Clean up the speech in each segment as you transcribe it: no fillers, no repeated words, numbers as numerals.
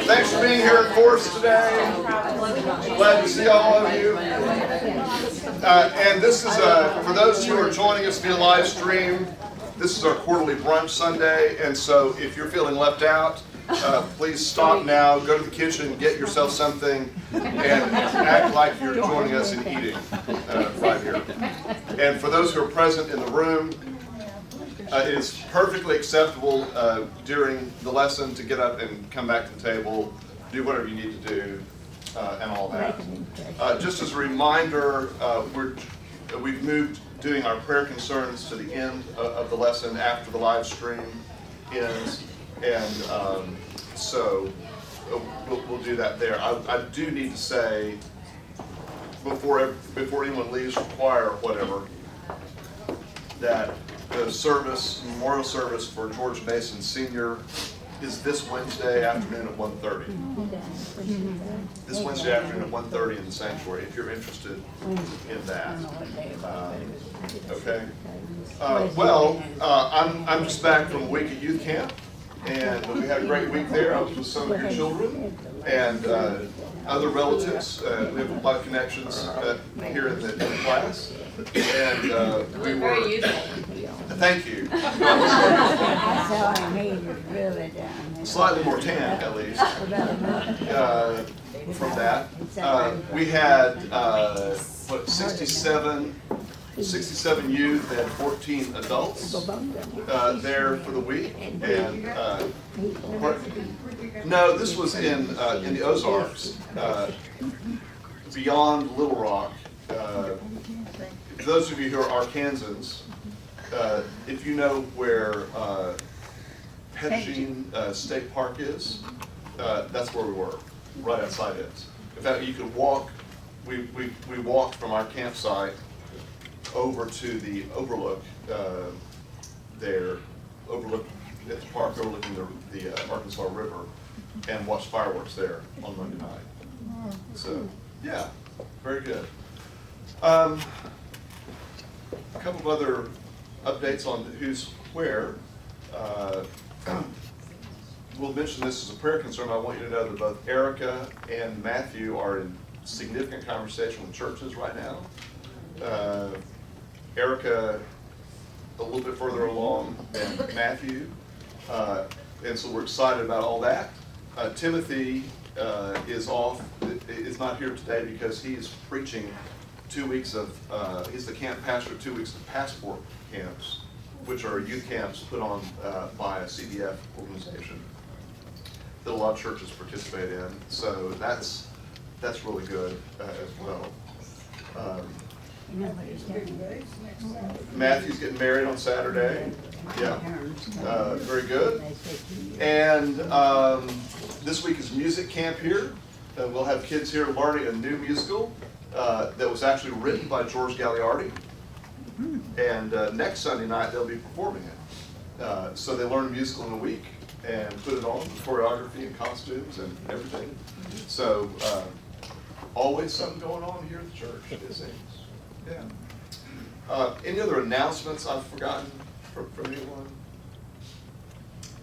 Thanks for being here in force today. Glad to see all of you. And this is, for those who are joining us via live stream, this is our quarterly brunch Sunday. And so if you're feeling left out, please stop now, go to the kitchen, get yourself something, and act like you're joining us in eating right here. And for those who are present in the room, it is perfectly acceptable during the lesson to get up and come back to the table, do whatever you need to do, and all that. Just as a reminder, we've moved doing our prayer concerns to the end of the lesson after the live stream ends, and so we'll do that there. I do need to say, before anyone leaves for choir or whatever, that the service, memorial service for George Mason Sr. is this Wednesday afternoon at 1:30. This Wednesday afternoon at 1:30 in the sanctuary, if you're interested in that. Okay. I'm just back from a week at youth camp, and we had a great week there. I was with some of your children and other relatives. We have a lot of connections here in the class, and we were. Very useful. Thank you. Slightly more tan, at least. From that, we had 67 youth and 14 adults there for the week, and no, this was in the Ozarks, beyond Little Rock. For those of you who are Arkansans, if you know where Petsheen State Park is, that's where we were, right outside it. In fact, you could walk. We walked from our campsite over to the overlook there, overlook at the park overlooking the Arkansas River, and watched fireworks there on Monday night. So, yeah, very good. A couple of other updates on who's where. We'll mention this as a prayer concern. I want you to know that both Erica and Matthew are in significant conversation with churches right now. Erica a little bit further along than Matthew, and so we're excited about all that. Timothy is not here today because he's preaching 2 weeks of, he's the camp pastor, 2 weeks of passport camps, which are youth camps put on by a CDF organization that a lot of churches participate in. So that's really good as well. Matthew's getting married on Saturday. Yeah, very good. And this week is music camp here. We'll have kids here learning a new musical that was actually written by George Gagliardi. And next Sunday night they'll be performing it. So they learn a musical in a week and put it on with choreography and costumes and everything. So always something going on here at the church, it seems. Yeah. Any other announcements I've forgotten from anyone?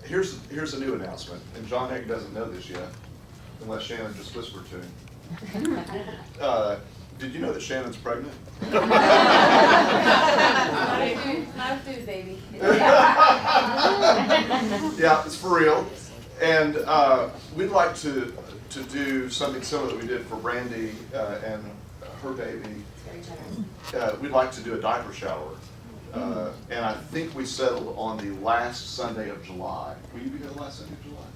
Here's a new announcement, and John Egg doesn't know this yet, unless Shannon just whispered to him. Did you know that Shannon's pregnant? Not do, baby. Yeah, it's for real. And we'd like to do something similar that we did for Brandy and her baby. We'd like to do a diaper shower. And I think we settled on the last Sunday of July. Will you be there last Sunday of July?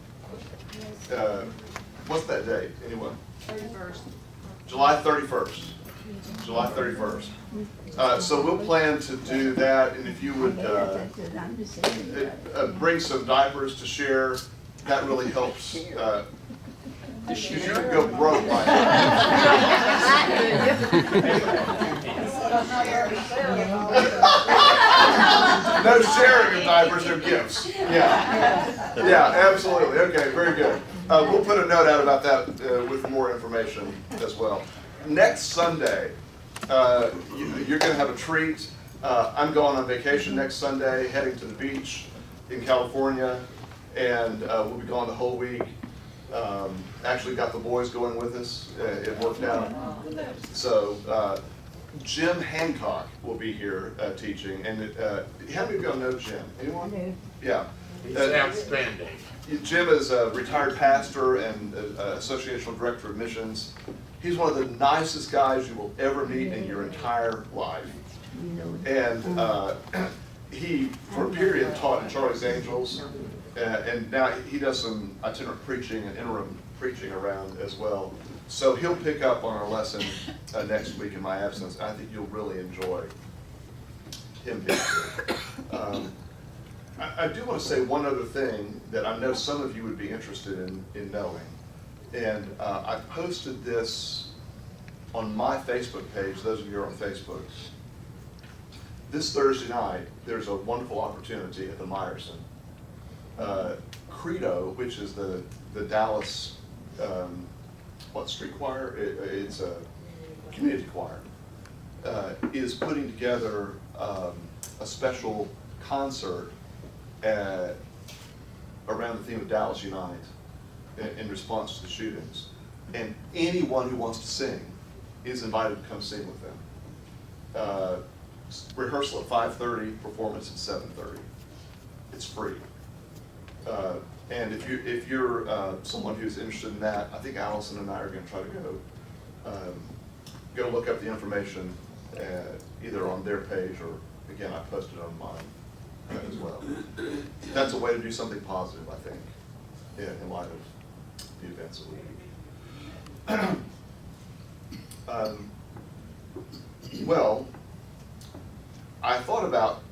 What's that date? Anyone? 31st. July 31st. July 31st. So we'll plan to do that, and if you would bring some diapers to share, that really helps. You could go broke by no sharing of diapers, they're gifts. Yeah, absolutely. Okay, very good. We'll put a note out about that with more information as well. Next Sunday, you're going to have a treat. I'm going on vacation next Sunday, heading to the beach in California, and we'll be gone the whole week. Actually got the boys going with us. It worked out. So Jim Hancock will be here teaching. And how many of y'all know Jim? Anyone? Yeah. He's outstanding. Jim is a retired pastor and associational director of missions. He's one of the nicest guys you will ever meet in your entire life. And he, for a period, taught in Charlie's Angels, and now he does some itinerant preaching and interim preaching around as well. So he'll pick up on our lesson next week in my absence. I think you'll really enjoy him being here. I do want to say one other thing that I know some of you would be interested in knowing. And I posted this on my Facebook page, those of you who are on Facebook. This Thursday night, there's a wonderful opportunity at the Meyerson. Credo, which is the Dallas, street choir? It's a community choir, is putting together a special concert around the theme of Dallas Unite in response to the shootings. And anyone who wants to sing is invited to come sing with them. Rehearsal at 5:30, performance at 7:30. It's free. And if you're someone who's interested in that, I think Allison and I are going to try to go look up the information either on their page or, again, I posted it on mine as well. That's a way to do something positive, I think, in light of the events of the week. Well, I thought about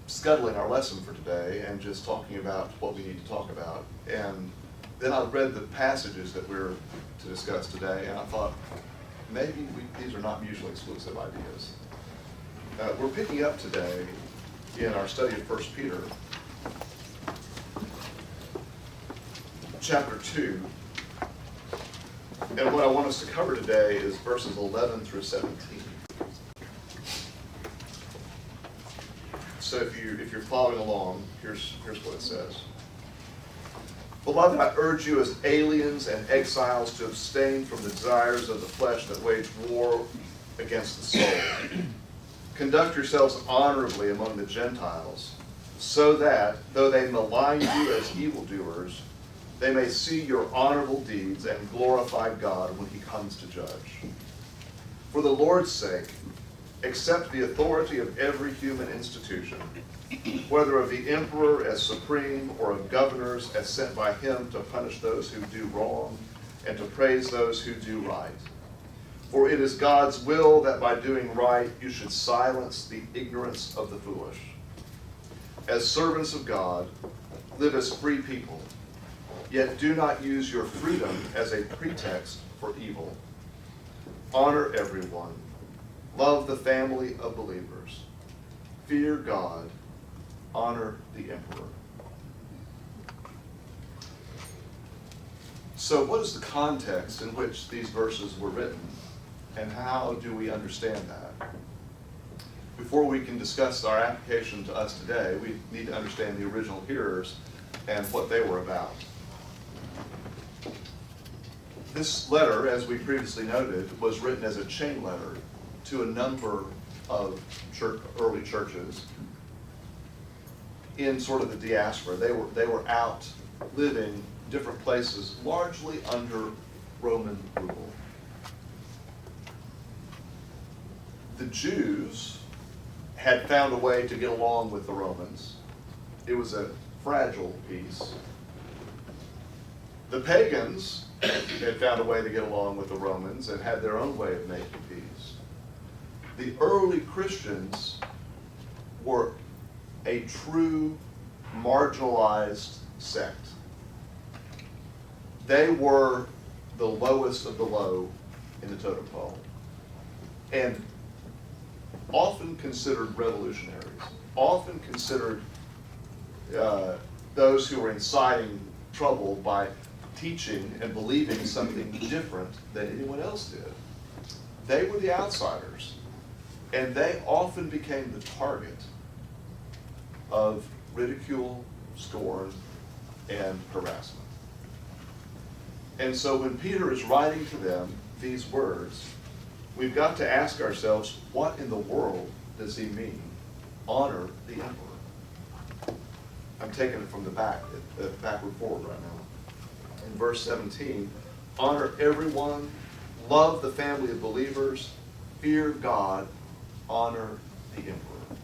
scuttling our lesson for today and just talking about what we need to talk about. And then I read the passages that we're to discuss today, and I thought, maybe these are not mutually exclusive ideas. We're picking up today in our study of 1 Peter, chapter 2. And what I want us to cover today is verses 11 through 17. So if you're following along, here's what it says. Beloved, I urge you as aliens and exiles to abstain from the desires of the flesh that wage war against the soul. Conduct yourselves honorably among the Gentiles, so that, though they malign you as evildoers, they may see your honorable deeds and glorify God when he comes to judge. For the Lord's sake, accept the authority of every human institution, whether of the emperor as supreme or of governors as sent by him to punish those who do wrong and to praise those who do right. For it is God's will that by doing right you should silence the ignorance of the foolish. As servants of God, live as free people, yet do not use your freedom as a pretext for evil. Honor everyone. Love the family of believers. Fear God. Honor the emperor. So what is the context in which these verses were written, and how do we understand that? Before we can discuss our application to us today, we need to understand the original hearers and what they were about. This letter, as we previously noted, was written as a chain letter to a number of early churches in sort of the diaspora. They were out living different places, largely under Roman rule. The Jews had found a way to get along with the Romans. It was a fragile peace. The pagans had found a way to get along with the Romans and had their own way of making peace. The early Christians were a true marginalized sect. They were the lowest of the low in the totem pole, and often considered revolutionaries, often considered those who were inciting trouble by teaching and believing something different than anyone else did. They were the outsiders, and they often became the target of ridicule, scorn, and harassment. And so when Peter is writing to them these words, we've got to ask ourselves, what in the world does he mean? Honor the emperor. I'm taking it from the backward forward right now. In verse 17, honor everyone, love the family of believers, fear God, honor the emperor.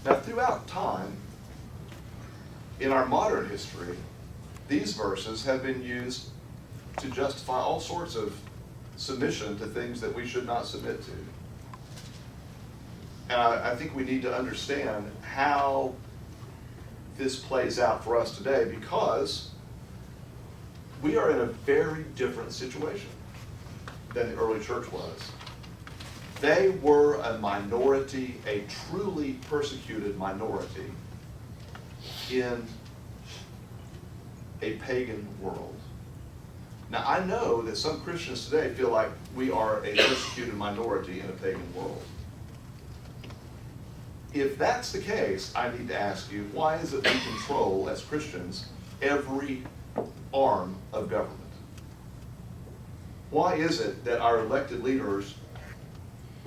Now, throughout time, in our modern history, these verses have been used to justify all sorts of submission to things that we should not submit to. And I think we need to understand how this plays out for us today, because we are in a very different situation than the early church was. They were a minority, a truly persecuted minority in a pagan world. Now, I know that some Christians today feel like we are a persecuted minority in a pagan world. If that's the case, I need to ask you, why is it we control, as Christians, every arm of government? Why is it that our elected leaders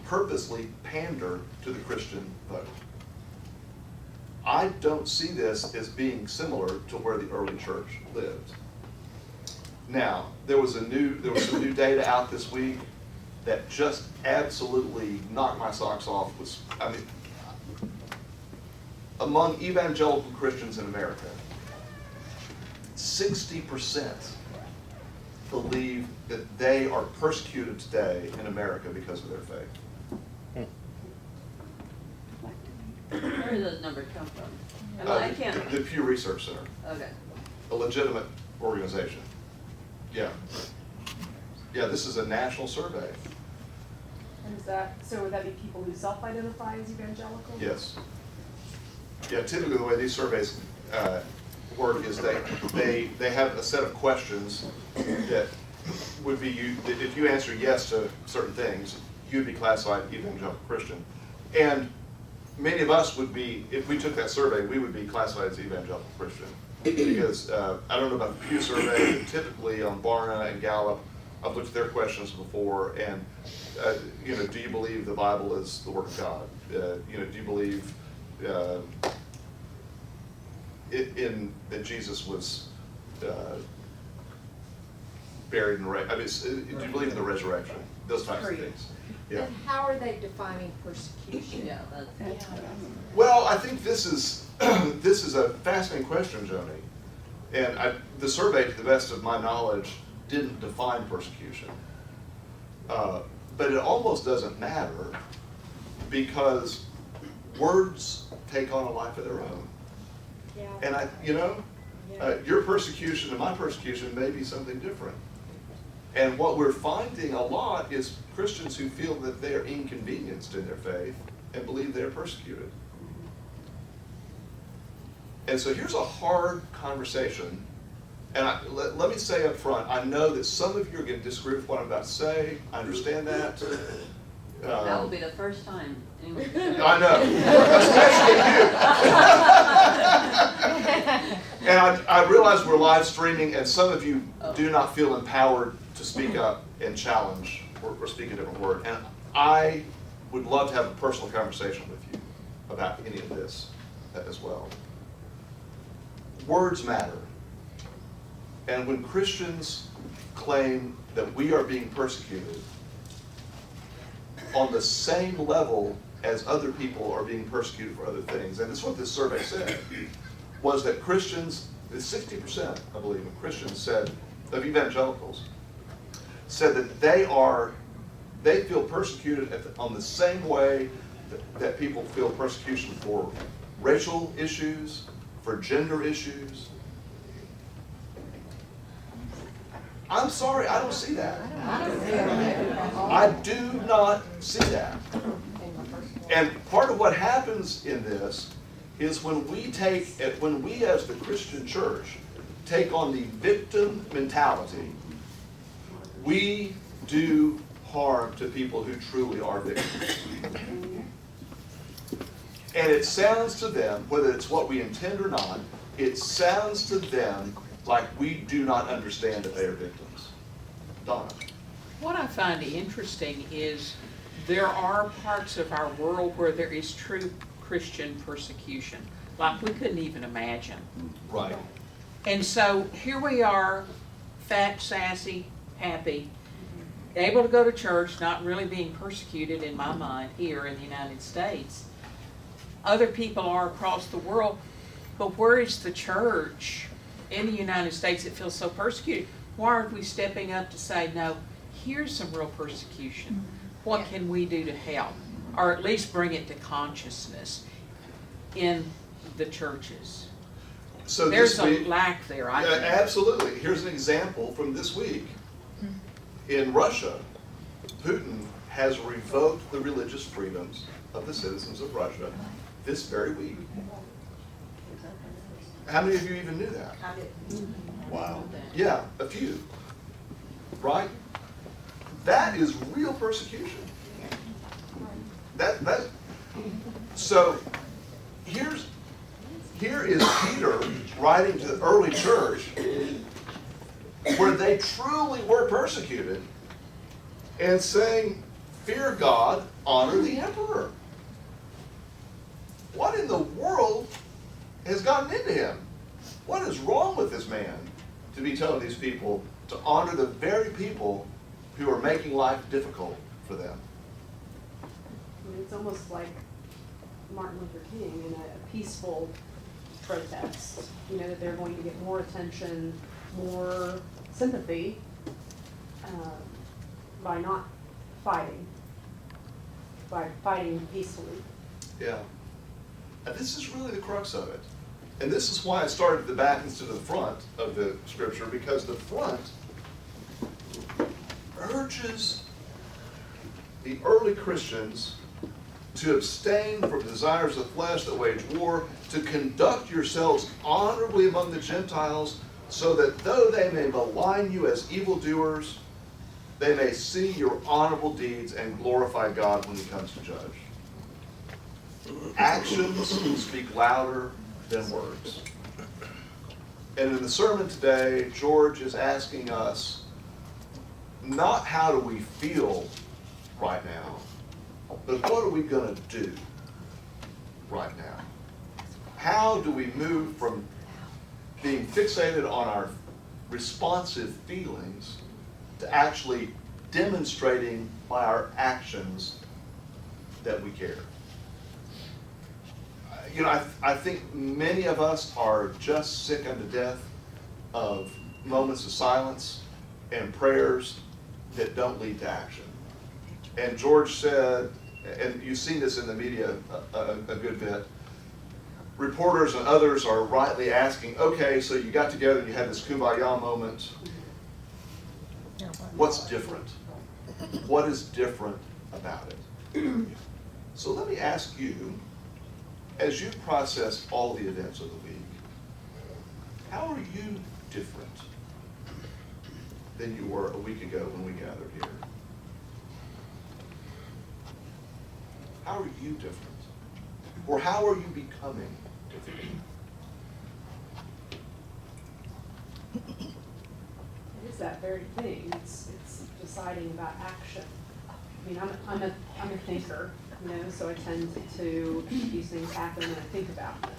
purposely pander to the Christian vote? I don't see this as being similar to where the early church lived. Now, there was some new data out this week that just absolutely knocked my socks off. Among evangelical Christians in America, 60% believe that they are persecuted today in America because of their faith. Where do those numbers come from? I can't. The Pew Research Center, Okay. a legitimate organization. Yeah. Yeah, this is a national survey. And is that, so would that be people who self-identify as evangelical? Yes. Yeah, typically the way these surveys work is they have a set of questions that would be that if you answer yes to certain things, you'd be classified evangelical Christian. And many of us would be, if we took that survey, we would be classified as evangelical Christian. Because I don't know about the Pew survey, but typically on Barna and Gallup, I've looked at their questions before, and do you believe the Bible is the Word of God? Do you believe that Jesus was buried and raised? Do you believe in the resurrection? Those types of things. Yeah. And how are they defining persecution? Yeah, that's. Well, I think this is a fascinating question, Joni. And the survey, to the best of my knowledge, didn't define persecution. But it almost doesn't matter, because words take on a life of their own. Yeah. And your persecution and my persecution may be something different. And what we're finding a lot is Christians who feel that they are inconvenienced in their faith and believe they're persecuted. And so here's a hard conversation. And let me say up front, I know that some of you are going to disagree with what I'm about to say. I understand that. That will be the first time anyone. I know, especially you. And I realize we're live streaming, and some of you do not feel empowered to speak up and challenge or speak a different word. And I would love to have a personal conversation with you about any of this as well. Words matter. And when Christians claim that we are being persecuted on the same level as other people are being persecuted for other things, and this is what this survey said, was that Christians, 60%, I believe, of Christians said, of evangelicals, said that they feel persecuted on the same way that people feel persecution for racial issues, for gender issues. I'm sorry, I don't see that. I do not see that. And part of what happens in this is when we as the Christian church take on the victim mentality, we do harm to people who truly are victims. And it sounds to them, whether it's what we intend or not, it sounds to them like we do not understand that they are victims. Donna? What I find interesting is there are parts of our world where there is true Christian persecution, like we couldn't even imagine. Right. And so here we are, fat, sassy, happy, able to go to church, not really being persecuted in my mind here in the United States. Other people are across the world, but where is the church in the United States that feels so persecuted? Why aren't we stepping up to say, no, here's some real persecution. What can we do to help? Or at least bring it to consciousness in the churches. So There's this week, a lack there, I yeah, think. absolutely. Here's an example from this week. In Russia, Putin has revoked the religious freedoms of the citizens of Russia this very week. How many of you even knew that? Wow. Yeah, a few. Right? That is real persecution. So here is Peter writing to the early church where they truly were persecuted and saying, fear God, honor the emperor. What in the world has gotten into him? What is wrong with this man to be telling these people to honor the very people who are making life difficult for them? I mean, it's almost like Martin Luther King in a peaceful protest. You know, that they're going to get more attention, more sympathy by not fighting, by fighting peacefully. Yeah. And this is really the crux of it. And this is why I started at the back instead of the front of the scripture, because the front urges the early Christians to abstain from desires of the flesh that wage war, to conduct yourselves honorably among the Gentiles, so that though they may malign you as evildoers, they may see your honorable deeds and glorify God when he comes to judge. Actions speak louder than words. And in the sermon today, George is asking us not how do we feel right now, but what are we going to do right now? How do we move from being fixated on our responsive feelings to actually demonstrating by our actions that we care? You know, I think many of us are just sick unto death of moments of silence and prayers that don't lead to action. And George said, and you've seen this in the media a good bit, reporters and others are rightly asking, okay, so you got together and you had this kumbaya moment. What's different? What is different about it? So let me ask you, as you process all the events of the week, how are you different than you were a week ago when we gathered here? How are you different? Or how are you becoming different? It is that very thing. It's deciding about action. I mean, I'm a thinker, you know, so I tend to these things happen and I think about them.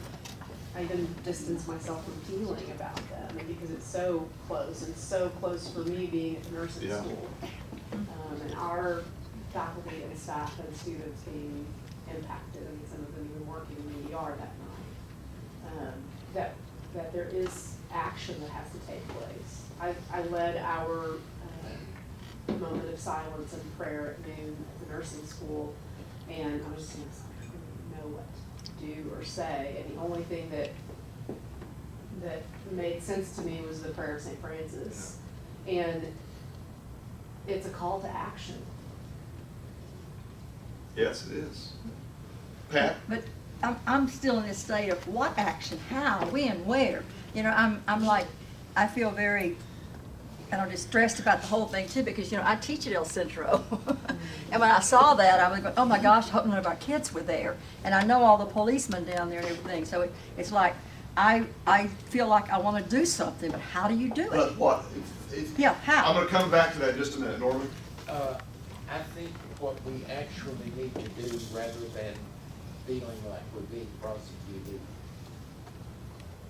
I even distance myself from feeling about them, and because it's so close, and so close for me being at the nursing school, and our faculty and staff and students being impacted, and some of them even working in the ER that night. That there is action that has to take place. I led our moment of silence and prayer at noon at the nursing school, and I was just like, I don't really know what to do or say, and the only thing that made sense to me was the prayer of St. Francis. And it's a call to action. Yes, it is. Pat? But I'm still in this state of what action, how, when, where. You know, I'm like, I feel very, I don't know, distressed about the whole thing too, because, you know, I teach at El Centro. And when I saw that, I was going, oh my gosh, I hope none of our kids were there. And I know all the policemen down there and everything. So it's like, I feel like I want to do something, but how do you do it? But what? Yeah, I'm how? gonna come back to that in just a minute, Norman. I think what we actually need to do, rather than feeling like we're being prosecuted,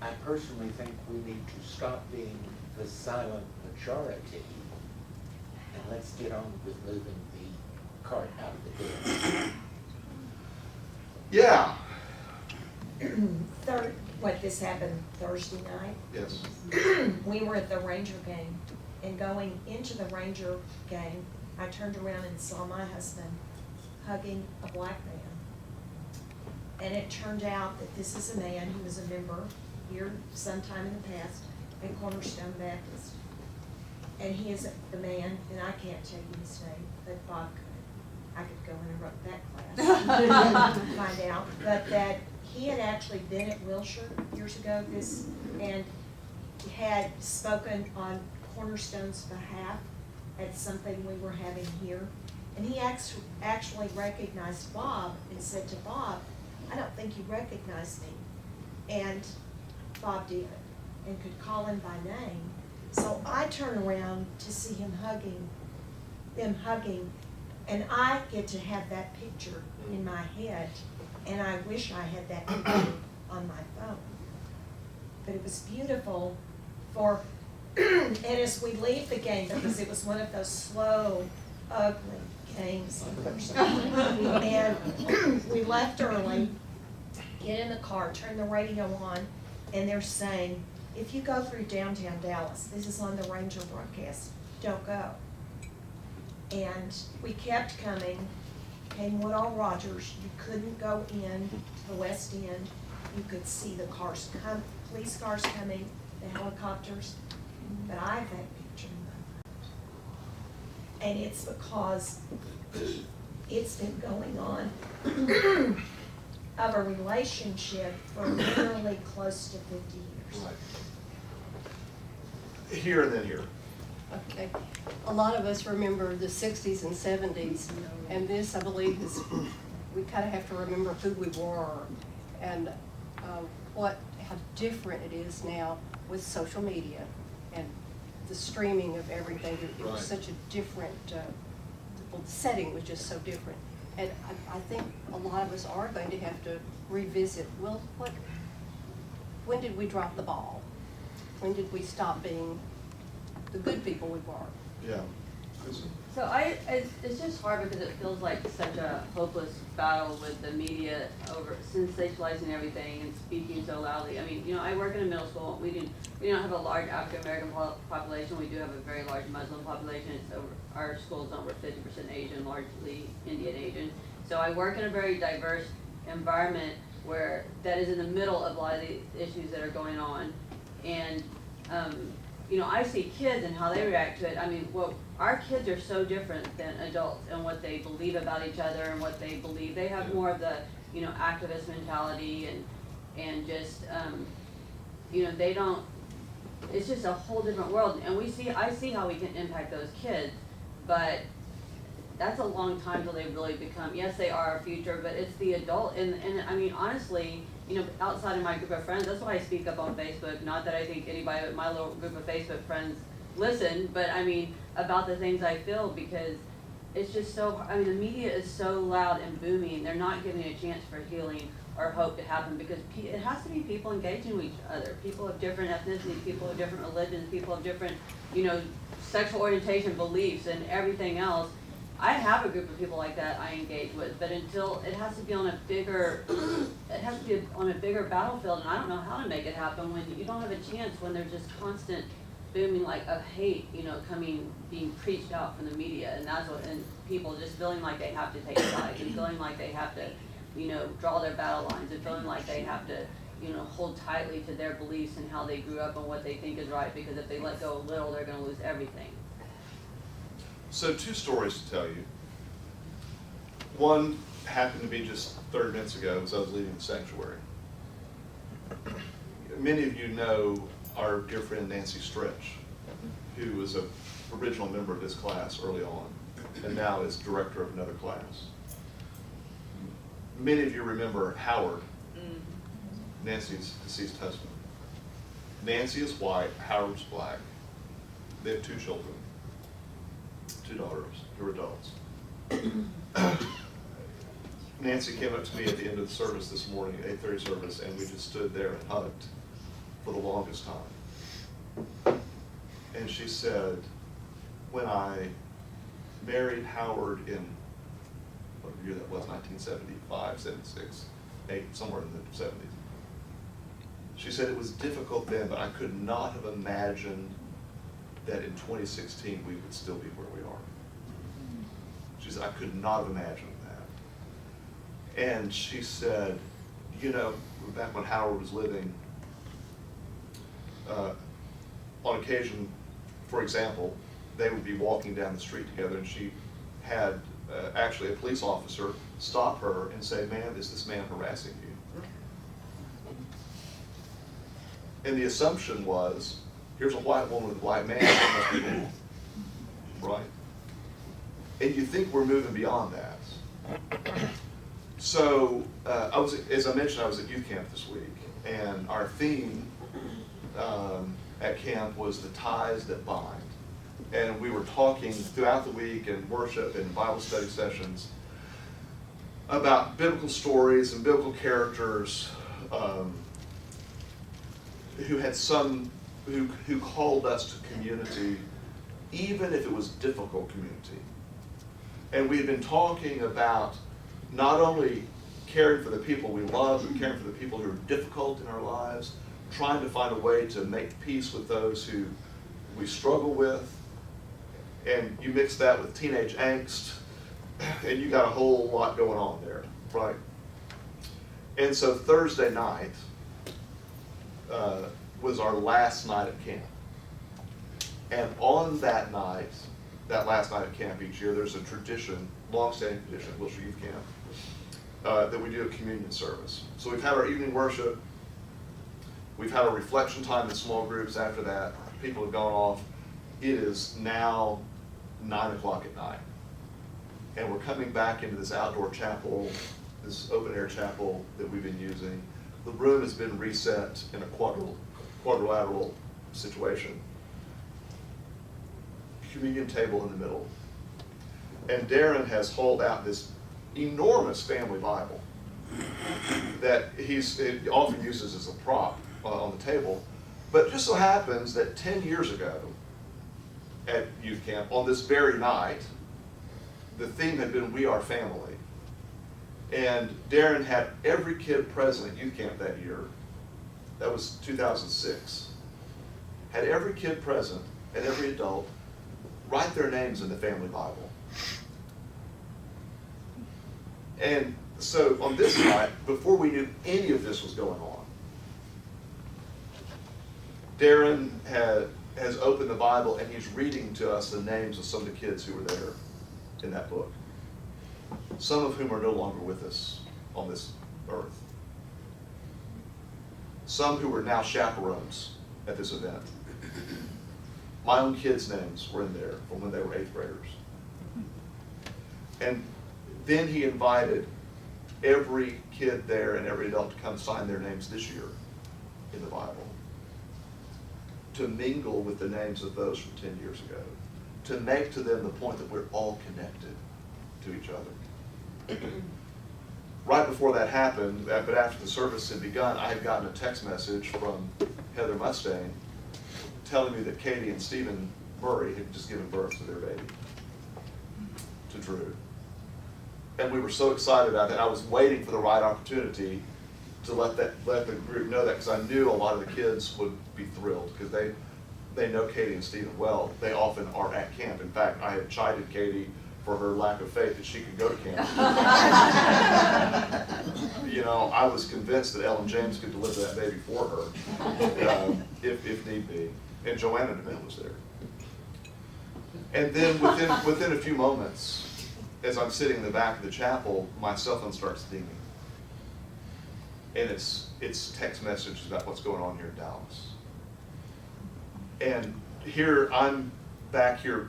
I personally think we need to stop being the silent majority, and let's get on with moving the cart out of the door. Yeah. This happened Thursday night. Yes. We were at the Ranger game, and going into the Ranger game, I turned around and saw my husband hugging a black man. And it turned out that this is a man who was a member here sometime in the past at Cornerstone Baptist. And he is the man, and I can't tell you his name, but Bob could. I could go interrupt that class and find out. But that he had actually been at Wilshire years ago, and had spoken on Cornerstone's behalf at something we were having here. And he actually recognized Bob and said to Bob, "I don't think you recognize me." And Bob did, and could call him by name. So I turn around to see them hugging, and I get to have that picture in my head, and I wish I had that picture on my phone. But it was beautiful and as we leave the game, because it was one of those slow, ugly games on Thursday night, and we left early, get in the car, turn the radio on, and they're saying, if you go through downtown Dallas, this is on the Ranger broadcast, don't go. And we kept coming, came Woodall Rogers, you couldn't go in to the west end, you could see the cars come, police cars coming, the helicopters, but I have that picture in my mind. And it's because it's been going on of a relationship for literally close to 50 years. Here and then here. Okay. A lot of us remember the 60s and 70s, and this, I believe, is, we kind of have to remember who we were and how different it is now with social media and the streaming of everything. It was such a different, well, the setting was just so different. And I think a lot of us are going to have to revisit, well, when did we drop the ball? When did we stop being the good people we were? Yeah. So it's just hard because it feels like such a hopeless battle with the media over sensationalizing everything and speaking so loudly. I mean, I work in a middle school. We don't have a large African American population. We do have a very large Muslim population. Our schools over 50% Asian, largely Indian Asian. So I work in a very diverse environment where that is in the middle of a lot of the issues that are going on. And I see kids and how they react to it. I mean, our kids are so different than adults and what they believe about each other and what they believe. They have more of the, activist mentality and just, they don't, it's just a whole different world. And I see how we can impact those kids, but that's a long time till they really become, yes, they are our future, but it's the adult. And I mean, honestly, outside of my group of friends, that's why I speak up on Facebook. Not that I think anybody but my little group of Facebook friends listen, but I mean, about the things I feel, because it's just so, the media is so loud and booming. They're not giving a chance for healing or hope to happen, because it has to be people engaging with each other. People of different ethnicities, people of different religions, people of different, sexual orientation, beliefs, and everything else. I have a group of people like that I engage with, but until it has to be on a bigger battlefield, and I don't know how to make it happen when you don't have a chance, when there's just constant booming of hate, being preached out from the media, and people just feeling like they have to take sides and feeling like they have to, draw their battle lines and feeling like they have to, hold tightly to their beliefs and how they grew up and what they think is right, because if they let go a little, they're gonna lose everything. So 2 stories to tell you. One happened to be just 30 minutes ago as I was leaving the sanctuary. Many of you know our dear friend Nancy Stretch, who was an original member of this class early on, and now is director of another class. Many of you remember Howard, Nancy's deceased husband. Nancy is white, Howard's black. They have 2 children, 2 daughters who are adults. Nancy came up to me at the end of the service this morning, 8:30 service, and we just stood there and hugged for the longest time. And she said, when I married Howard in, whatever year that was, 1975, 76, 8, somewhere in the 70s. She said it was difficult then, but I could not have imagined that in 2016 we would still be where we are. She said, I could not have imagined that. And she said, you know, back when Howard was living, on occasion, for example, they would be walking down the street together, and she had actually a police officer stop her and say, ma'am, is this man harassing you? And the assumption was, here's a white woman with a white man, that must be cool. Right? And you think we're moving beyond that. So, as I mentioned, I was at youth camp this week, and our theme at camp was the ties that bind. And we were talking throughout the week in worship and Bible study sessions about biblical stories and biblical characters who called us to community, even if it was difficult community. And we had been talking about not only caring for the people we love, but caring for the people who are difficult in our lives, trying to find a way to make peace with those who we struggle with. And you mix that with teenage angst, and you got a whole lot going on there, right? And so Thursday night was our last night at camp. And on that night, that last night at camp each year, there's a tradition, long-standing tradition at Wilshire Youth Camp, that we do a communion service. So we've had our evening worship, we've had a reflection time in small groups after that, people have gone off. It is now 9 o'clock at night. And we're coming back into this outdoor chapel, this open air chapel that we've been using. The room has been reset in a quadrilateral situation. Communion table in the middle. And Darren has hauled out this enormous family Bible that he often uses as a prop on the table. But it just so happens that 10 years ago at youth camp, on this very night, the theme had been We Are Family. And Darren had every kid present at youth camp that year, that was 2006, had every kid present and every adult write their names in the family Bible. And so on this night, before we knew any of this was going on, Darren has opened the Bible and he's reading to us the names of some of the kids who were there in that book, some of whom are no longer with us on this earth. Some who are now chaperones at this event. My own kids' names were in there from when they were 8th graders. And then he invited every kid there and every adult to come sign their names this year in the Bible, to mingle with the names of those from 10 years ago, to make to them the point that we're all connected to each other. Right before that happened, but after the service had begun, I had gotten a text message from Heather Mustang telling me that Katie and Stephen Murray had just given birth to their baby, to Drew. And we were so excited about that. I was waiting for the right opportunity to let the group know that, because I knew a lot of the kids would be thrilled, because they know Katie and Stephen well. They often are at camp. In fact, I had chided Katie for her lack of faith that she could go to camp. You know, I was convinced that Ellen James could deliver that baby for her, if need be. And Joanna DeMint was there. And then within a few moments, as I'm sitting in the back of the chapel, my cell phone starts dinging. And it's text messages about what's going on here in Dallas. And here, I'm back here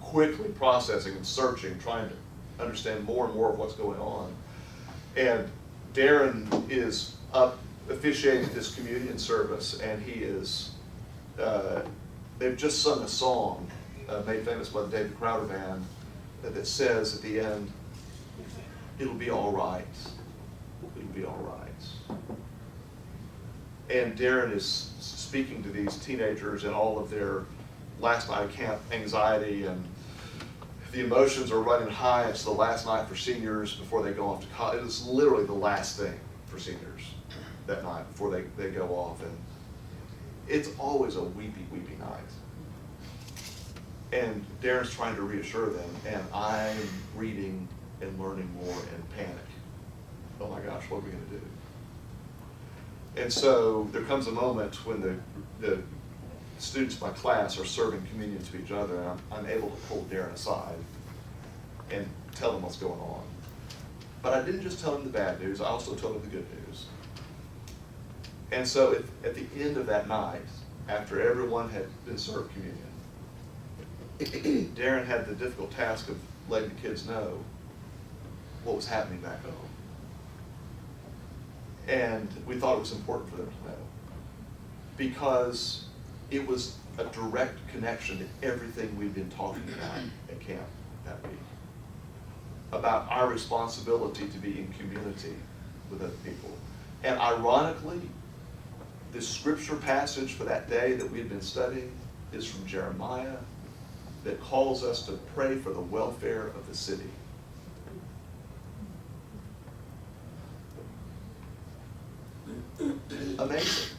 quickly processing and searching, trying to understand more and more of what's going on. And Darren is up officiating this communion service, and he is they've just sung a song made famous by the David Crowder Band that says at the end, "It'll be all right. It'll be all right." And Darren is speaking to these teenagers and all of their last night of camp anxiety, and the emotions are running high. It's the last night for seniors before they go off to college. It's literally the last thing for seniors that night before they go off. And it's always a weepy, weepy night. And Darren's trying to reassure them, and I'm reading and learning more and panic. Oh my gosh, what are we going to do? And so there comes a moment when the students in my class are serving communion to each other, and I'm able to pull Darren aside and tell him what's going on. But I didn't just tell him the bad news, I also told him the good news. And so at the end of that night, after everyone had been served communion, Darren had the difficult task of letting the kids know what was happening back home. And we thought it was important for them to know, because it was a direct connection to everything we've been talking about at camp that week, about our responsibility to be in community with other people. And ironically, the scripture passage for that day that we had been studying is from Jeremiah, that calls us to pray for the welfare of the city. Amazing.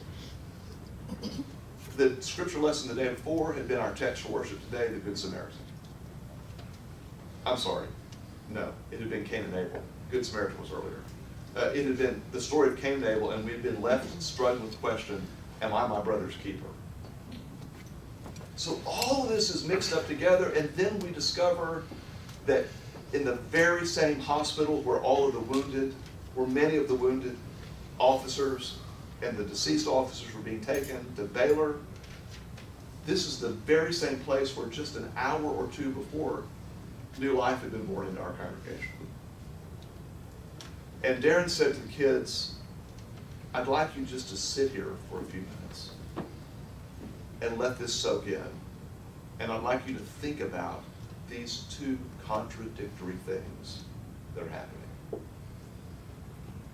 The scripture lesson the day before had been our text for worship today, the Good Samaritan. I'm sorry, no, it had been Cain and Abel. Good Samaritan was earlier. It had been the story of Cain and Abel, and we'd been left struggling with the question, am I my brother's keeper? So all of this is mixed up together, and then we discover that in the very same hospital where all of the wounded, where many of the wounded officers and the deceased officers were being taken to Baylor, this is the very same place where just an hour or two before, new life had been born into our congregation. And Darren said to the kids, I'd like you just to sit here for a few minutes and let this soak in. And I'd like you to think about these two contradictory things that are happening.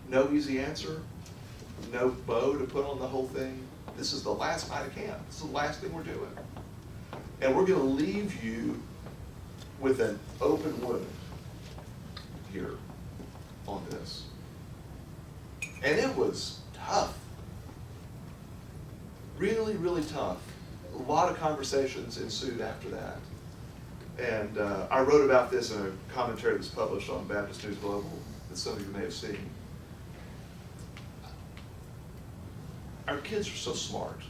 No easy answer, no bow to put on the whole thing. This is the last night of camp. This is the last thing we're doing. And we're going to leave you with an open wound here on this. And it was tough. Really, really tough. A lot of conversations ensued after that. And I wrote about this in a commentary that's published on Baptist News Global that some of you may have seen. Our kids are so smart,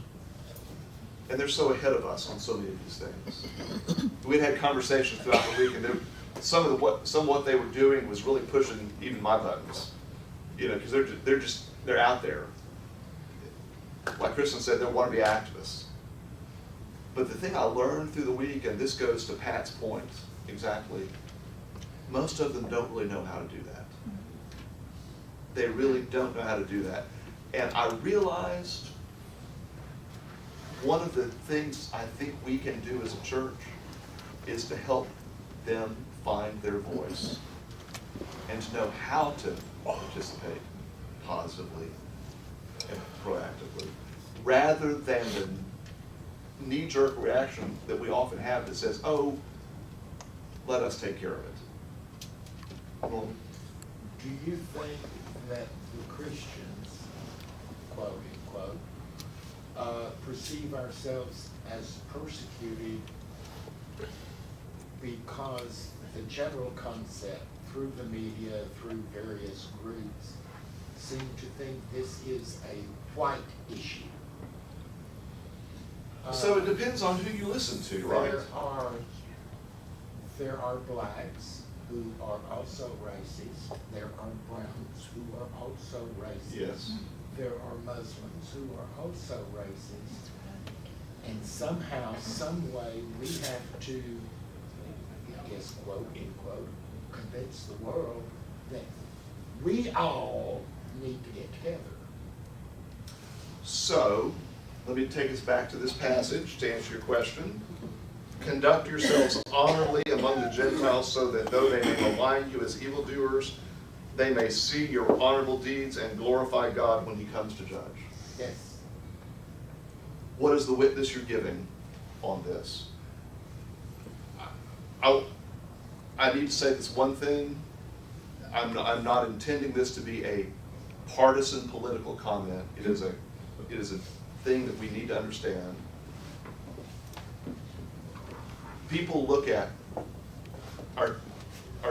and they're so ahead of us on so many of these things. We'd had conversations throughout the week, and some of what they were doing was really pushing even my buttons, because they're out there. Like Kristen said, they want to be activists. But the thing I learned through the week, and this goes to Pat's point exactly, most of them don't really know how to do that. They really don't know how to do that. And I realized one of the things I think we can do as a church is to help them find their voice and to know how to participate positively and proactively, rather than the knee-jerk reaction that we often have that says, oh, let us take care of it. Well, Do you think that the Christians, quote unquote, perceive ourselves as persecuted because the general concept through the media, through various groups, seem to think this is a white issue? So it depends on who you listen to, right? There are blacks who are also racist. There are browns who are also racist. Yes. There are Muslims who are also racist. And somehow, some way, we have to, I guess, quote, unquote, convince the world that we all need to get together. So, let me take us back to this passage to answer your question. Conduct yourselves honorably among the Gentiles, so that though they may malign you as evildoers, they may see your honorable deeds and glorify God when he comes to judge. Yes. What is the witness you're giving on this? I need to say this one thing. I'm not intending this to be a partisan political comment. It is a thing that we need to understand. People look at our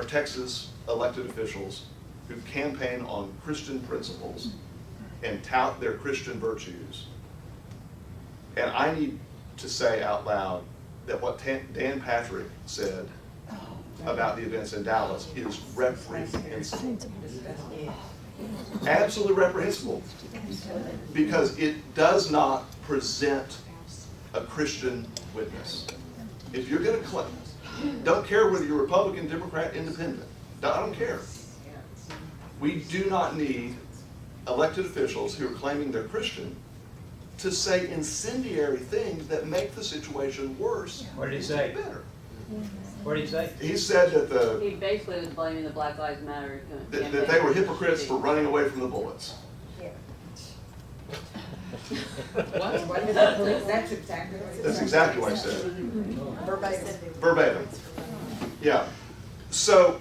Texas elected officials who campaign on Christian principles and tout their Christian virtues. And I need to say out loud that what Dan Patrick said about the events in Dallas is reprehensible. Absolutely reprehensible. Because it does not present a Christian witness. If you're going to claim, don't care whether you're Republican, Democrat, Independent. I don't care. We do not need elected officials who are claiming they're Christian to say incendiary things that make the situation worse. What did he say? Better. What did he say? He said that He basically was blaming the Black Lives Matter campaign. that they were hypocrites for running away from the bullets. That's exactly what it That's exactly what I said. Verbatim. Verbatim. Yeah. So,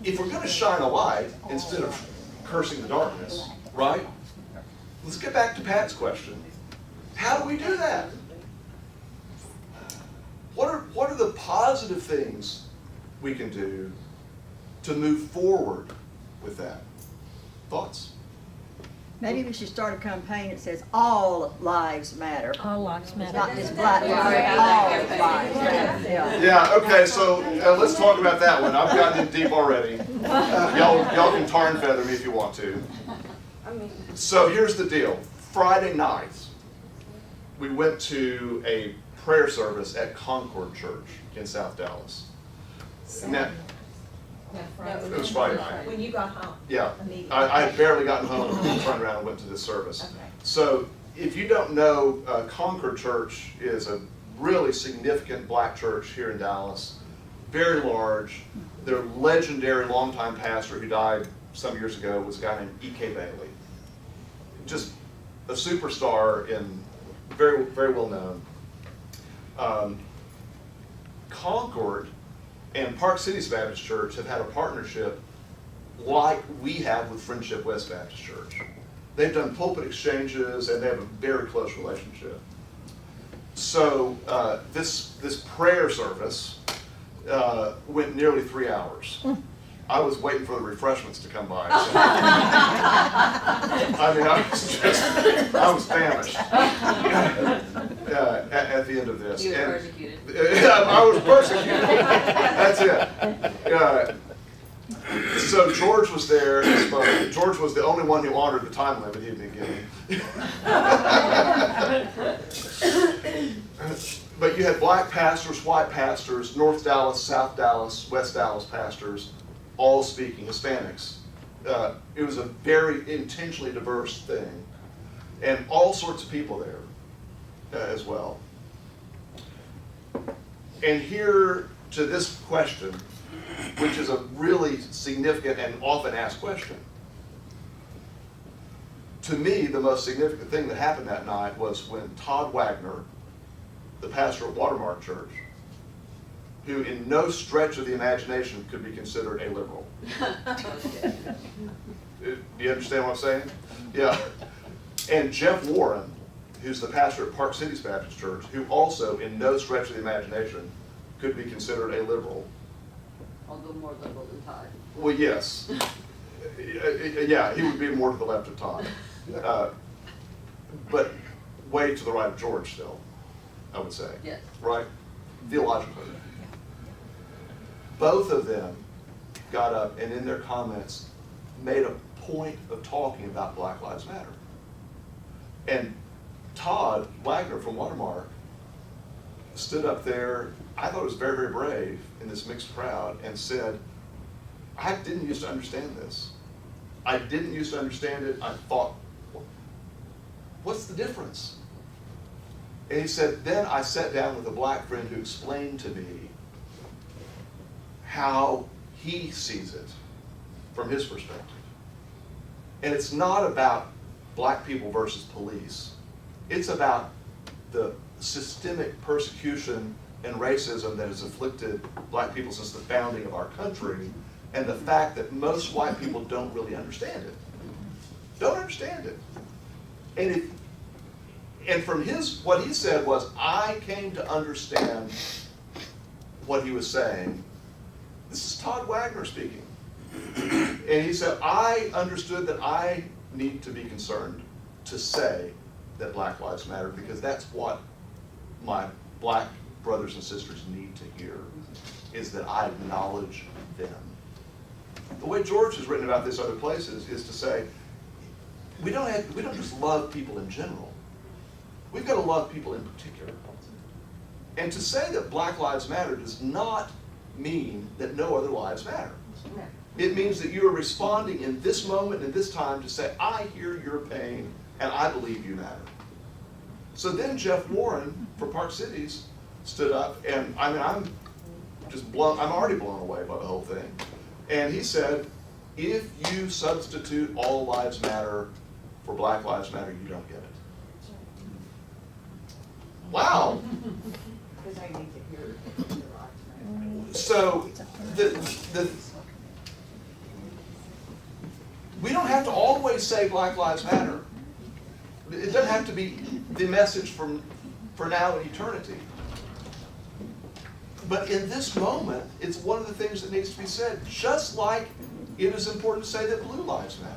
if we're going to shine a light instead of cursing the darkness, right? Let's get back to Pat's question. How do we do that? What are the positive things we can do to move forward with that? Thoughts? Maybe we should start a campaign that says all lives matter. All lives matter. Not just black lives, all lives matter. Yeah, okay, so let's talk about that one. I've gotten in deep already. Y'all can tar and feather me if you want to. So here's the deal. Friday night, we went to a prayer service at Concord Church in South Dallas. Now, it was Friday night. When you got home. Yeah, Immediately. I had barely gotten home and turned around and went to this service. Okay. So if you don't know, Concord Church is a really significant black church here in Dallas, very large. Their legendary longtime pastor who died some years ago was a guy named E.K. Bailey. Just a superstar and very, very well known. Concord and Park Cities Baptist Church have had a partnership like we have with Friendship West Baptist Church. They've done pulpit exchanges and they have a very close relationship. So this prayer service went nearly 3 hours. I was waiting for the refreshments to come by. So. I mean, I was famished at the end of this. You were persecuted. I was persecuted. That's it. So George was there and spoke. George was the only one who honored the time limit he'd been given. But you had black pastors, white pastors, North Dallas, South Dallas, West Dallas pastors, all speaking, Hispanics. It was a very intentionally diverse thing. And all sorts of people there as well. And here to this question, which is a really significant and often asked question. To me, the most significant thing that happened that night was when Todd Wagner, the pastor of Watermark Church, who in no stretch of the imagination could be considered a liberal. Do you understand what I'm saying? Yeah. And Jeff Warren, who's the pastor at Park Cities Baptist Church, who also in no stretch of the imagination could be considered a liberal. Although more liberal than Todd. Well, yes. Yeah, he would be more to the left of Todd. But way to the right of George still, I would say. Yes. Right? Theologically. Both of them got up and in their comments made a point of talking about Black Lives Matter. And Todd Wagner from Watermark stood up there, I thought it was very, very brave in this mixed crowd, and said, I didn't used to understand this. I didn't used to understand it. I thought what's the difference? And he said, then I sat down with a black friend who explained to me how he sees it from his perspective. And it's not about black people versus police. It's about the systemic persecution and racism that has afflicted black people since the founding of our country, and the fact that most white people don't really understand it. Don't understand it. And from what he said was, I came to understand what he was saying. This is Todd Wagner speaking. And he said, I understood that I need to be concerned to say that Black Lives Matter, because that's what my black brothers and sisters need to hear, is that I acknowledge them. The way George has written about this other places is to say, we don't just love people in general. We've got to love people in particular. And to say that Black Lives Matter does not mean that no other lives matter. It means that you are responding in this moment, in this time, to say, I hear your pain, and I believe you matter. So then Jeff Warren from Park Cities stood up, and I mean, I'm already blown away by the whole thing. And he said, if you substitute all lives matter for Black Lives Matter, you don't get it. Wow. Because I need to hear your lives. So we don't have to always say Black Lives Matter. It doesn't have to be the message for now and eternity. But in this moment, it's one of the things that needs to be said, just like it is important to say that blue lives matter.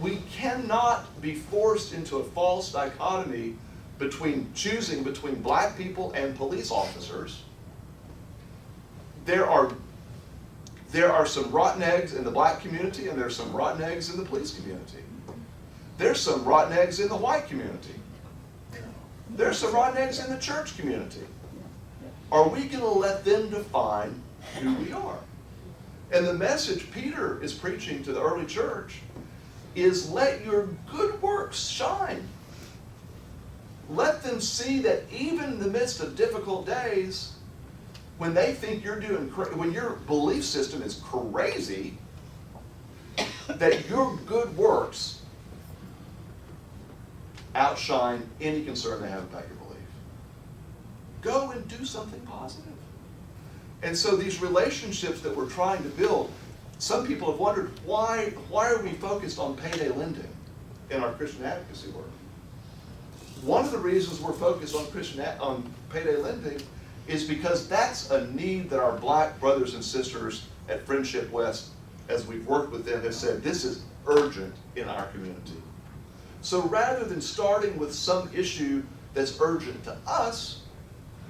We cannot be forced into a false dichotomy between choosing between black people and police officers. There are some rotten eggs in the black community, and there's some rotten eggs in the police community. There's some rotten eggs in the white community. There's some rotten eggs in the church community. Are we going to let them define who we are? And the message Peter is preaching to the early church is, let your good works shine. Let them see that even in the midst of difficult days, when they think you're when your belief system is crazy, that your good works outshine any concern they have about your belief. Go and do something positive. And so these relationships that we're trying to build, some people have wondered, why are we focused on payday lending in our Christian advocacy work? One of the reasons we're focused on payday lending is because that's a need that our black brothers and sisters at Friendship West, as we've worked with them, have said, this is urgent in our community. So rather than starting with some issue that's urgent to us,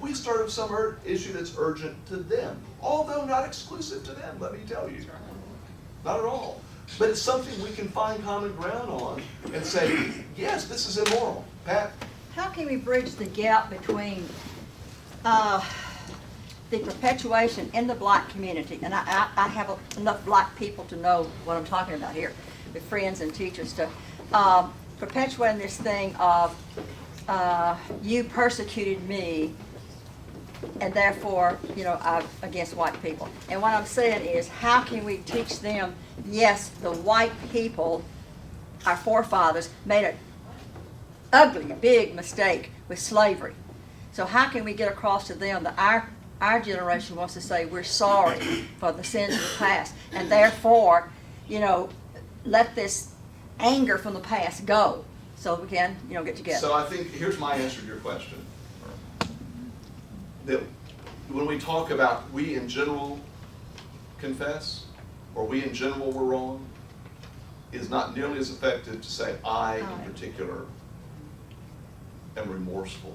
we start with some issue that's urgent to them, although not exclusive to them, let me tell you. Not at all. But it's something we can find common ground on and say, yes, this is immoral. Pat? How can we bridge the gap between the perpetuation in the black community, and I have enough black people to know what I'm talking about here, with friends and teachers, to perpetuating this thing of you persecuted me, and therefore, I'm against white people. And what I'm saying is, how can we teach them, yes, the white people, our forefathers, made an ugly, big mistake with slavery. So how can we get across to them that our generation wants to say we're sorry for the sins of the past, and therefore, let this anger from the past go so we can, get together. So I think here's my answer to your question. That when we talk about we in general confess, or we in general were wrong, is not nearly as effective to say I in particular am remorseful.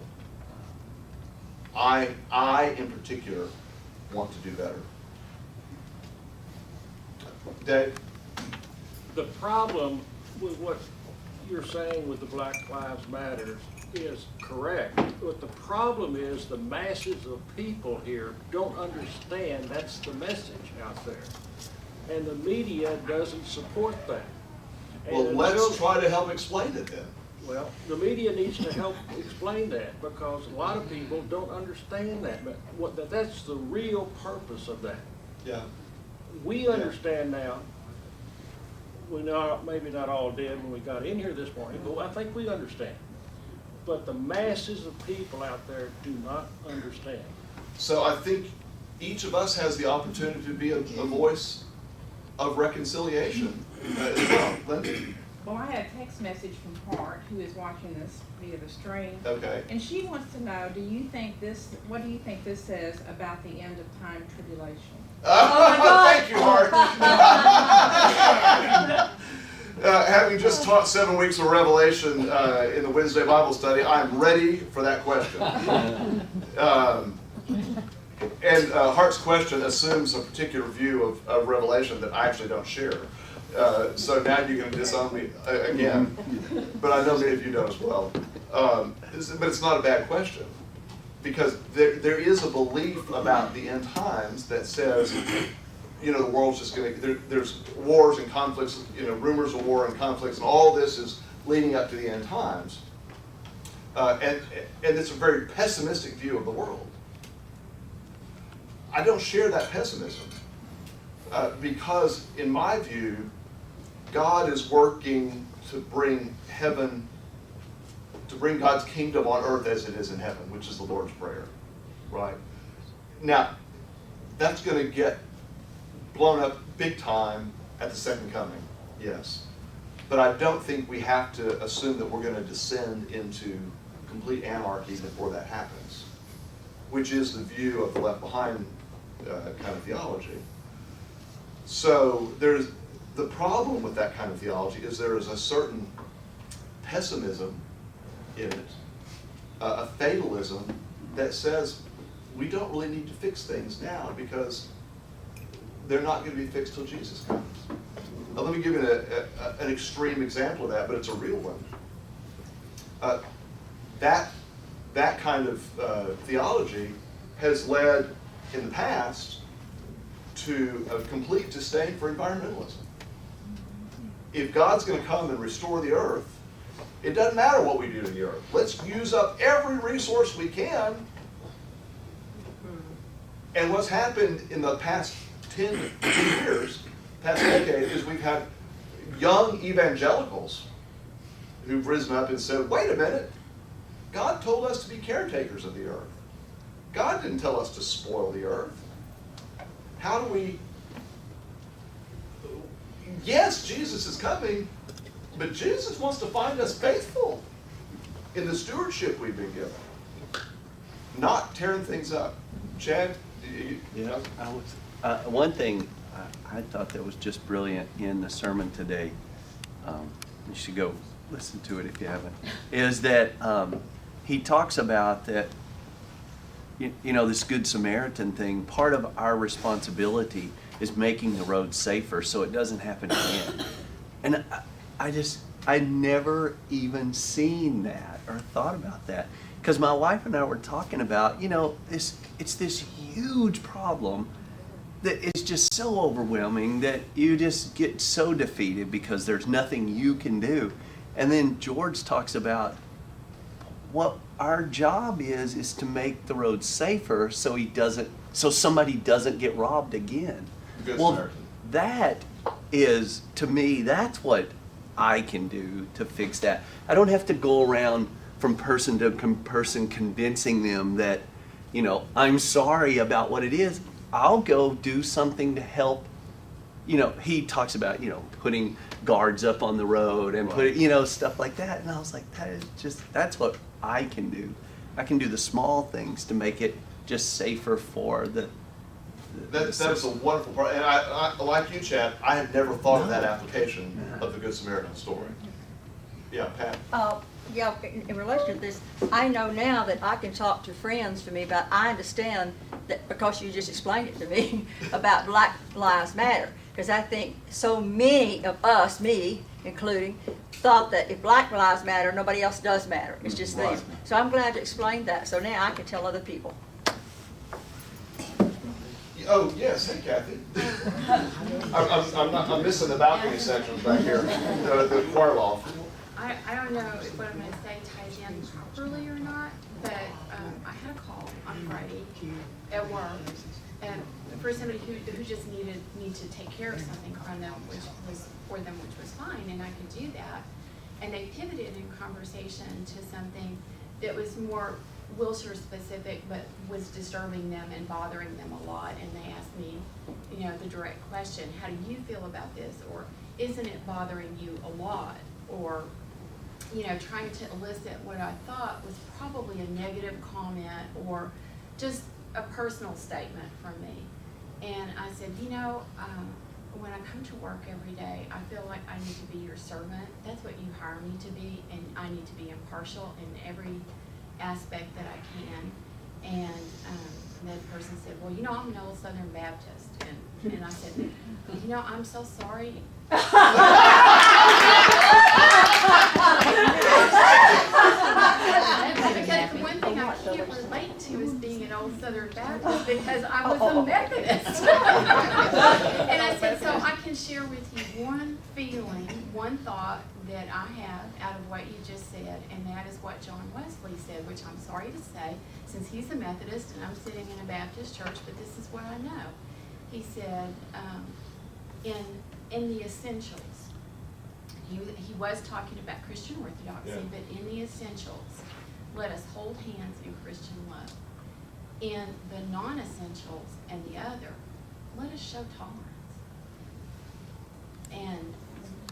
I in particular want to do better. Dave? The problem with what you're saying with the Black Lives Matter is correct. But the problem is the masses of people here don't understand that's the message out there. And the media doesn't support that. Well, And let's until- try to help explain it then. Well, the media needs to help explain that, because a lot of people don't understand that, but that's the real purpose of that. Yeah. We understand now, we know, maybe not all did when we got in here this morning, but I think we understand. But the masses of people out there do not understand. So I think each of us has the opportunity to be a voice of reconciliation as well. Lindsay? Well, I had a text message from Hart, who is watching this via the stream. Okay. And she wants to know, what do you think this says about the end of time tribulation? Thank you, Hart. Having just taught 7 weeks of Revelation in the Wednesday Bible study, I'm ready for that question. And Hart's question assumes a particular view of Revelation that I actually don't share. So now you're going to disown me again. But I know many of you don't as well. But it's not a bad question. Because there is a belief about the end times that says, the world's just going to, there's wars and conflicts, rumors of war and conflicts, and all this is leading up to the end times. And it's a very pessimistic view of the world. I don't share that pessimism because, in my view, God is working to bring heaven, to bring God's kingdom on earth as it is in heaven, which is the Lord's Prayer, right? Now, that's going to get blown up big time at the second coming, yes. But I don't think we have to assume that we're going to descend into complete anarchy before that happens, which is the view of the Left Behind kind of theology. So the problem with that kind of theology is there is a certain pessimism in it, a fatalism that says we don't really need to fix things now because they're not going to be fixed till Jesus comes. Now, let me give you an extreme example of that, but it's a real one. That kind of theology has led in the past to a complete disdain for environmentalism. If God's going to come and restore the earth, it doesn't matter what we do to the earth. Let's use up every resource we can. And what's happened in the past 10 years, past decade, is we've had young evangelicals who've risen up and said, wait a minute, God told us to be caretakers of the earth. God didn't tell us to spoil the earth. How do we... Yes, Jesus is coming, but Jesus wants to find us faithful in the stewardship we've been given, not tearing things up. Chad? One thing I thought that was just brilliant in the sermon today, you should go listen to it if you haven't, is that he talks about that, this Good Samaritan thing. Part of our responsibility is making the road safer so it doesn't happen again. And I never even seen that or thought about that. Because my wife and I were talking about, it's this huge problem that is just so overwhelming that you just get so defeated because there's nothing you can do. And then George talks about what our job is to make the road safer so somebody doesn't get robbed again. Good well, Samaritan. That is, to me, that's what I can do to fix that. I don't have to go around from person to person convincing them that, I'm sorry about what it is. I'll go do something to help. He talks about, putting guards up on the road and stuff like that. And I was like, that's what I can do. I can do the small things to make it just safer for the That's a wonderful part. And I like you, Chad, I had never thought of that application of the Good Samaritan story. Yeah, Pat? In relation to this, I know now that I can talk to friends to me about, I understand that because you just explained it to me, about Black Lives Matter. Because I think so many of us, me including, thought that if Black Lives Matter, nobody else does matter. It's just them. Right. So I'm glad to explain that. So now I can tell other people. Oh, yes, hey Kathy. I'm missing the balcony sections back here, the choir loft. I don't know if what I'm going to say ties in properly or not, but I had a call on Friday at work and for somebody who just needed me to take care of something from them, which was fine, and I could do that. And they pivoted in conversation to something that was more Wilshire specific, but was disturbing them and bothering them a lot. And they asked me, you know, the direct question, how do you feel about this? Or isn't it bothering you a lot? Or, you know, trying to elicit what I thought was probably a negative comment or just a personal statement from me. And I said, you know, when I come to work every day, I feel like I need to be your servant. That's what you hire me to be, and I need to be impartial in every aspect that I can. And that person said, well, you know, I'm an old Southern Baptist. And I said, you know, I'm so sorry. Because the one thing I can't relate to is being an old Southern Baptist because I was a Methodist. And I said, so I can share with you one feeling, one thought that I have out of what you just said, and that is what John Wesley said, which I'm sorry to say, since he's a Methodist and I'm sitting in a Baptist church, but this is what I know. He said, in the essentials, he was talking about Christian orthodoxy, but in the essentials, let us hold hands in Christian love. In the non-essentials and the other, let us show tolerance. And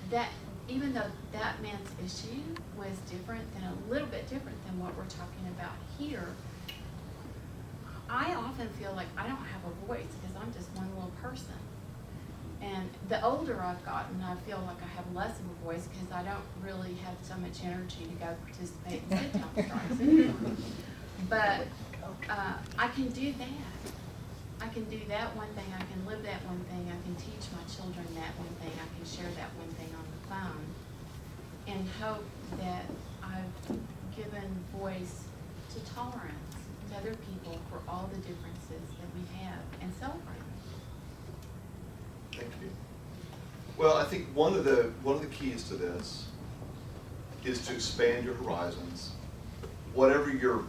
that, even though that man's issue was different than a little bit different than what we're talking about here, I often feel like I don't have a voice because I'm just one little person. And the older I've gotten, I feel like I have less of a voice because I don't really have so much energy to go participate in sit-down strikes anymore. But I can do that. I can do that one thing. I can live that one thing. I can teach my children that one thing. I can share that one thing on the phone and hope that I've given voice to tolerance to other people for all the differences that we have and celebrate them. Thank you. Well, I think one of the keys to this is to expand your horizons. Whatever your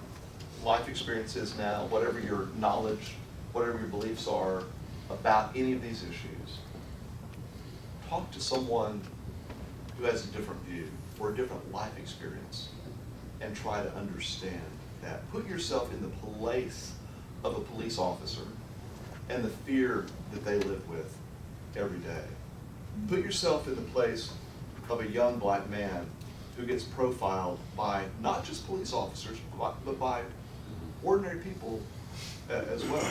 life experience is now, whatever your knowledge, whatever your beliefs are about any of these issues, talk to someone who has a different view or a different life experience and try to understand that. Put yourself in the place of a police officer and the fear that they live with every day. Put yourself in the place of a young black man who gets profiled by not just police officers, but by ordinary people as well.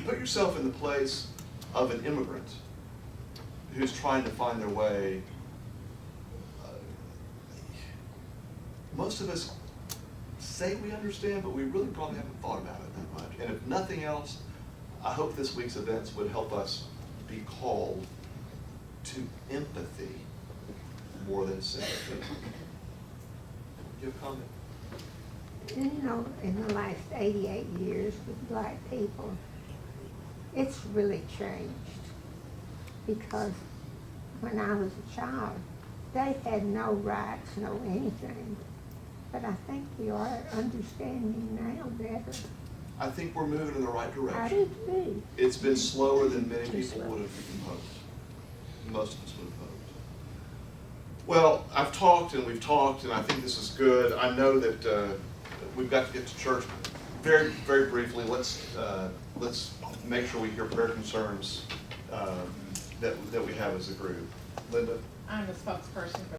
Put yourself in the place of an immigrant who's trying to find their way. Most of us say we understand, but we really probably haven't thought about it that much. And if nothing else, I hope this week's events would help us be called to empathy more than sympathy. Do you have a comment? You know, in the last 88 years with black people, it's really changed. Because when I was a child, they had no rights, no anything. But I think we are understanding now better. I think we're moving in the right direction. I do too. It's been slower than many people would have hoped. Most of us would have hoped. Well, I've talked and we've talked, and I think this is good. I know that we've got to get to church. Very, very briefly, let's make sure we hear prayer concerns that we have as a group. Linda? I'm the spokesperson for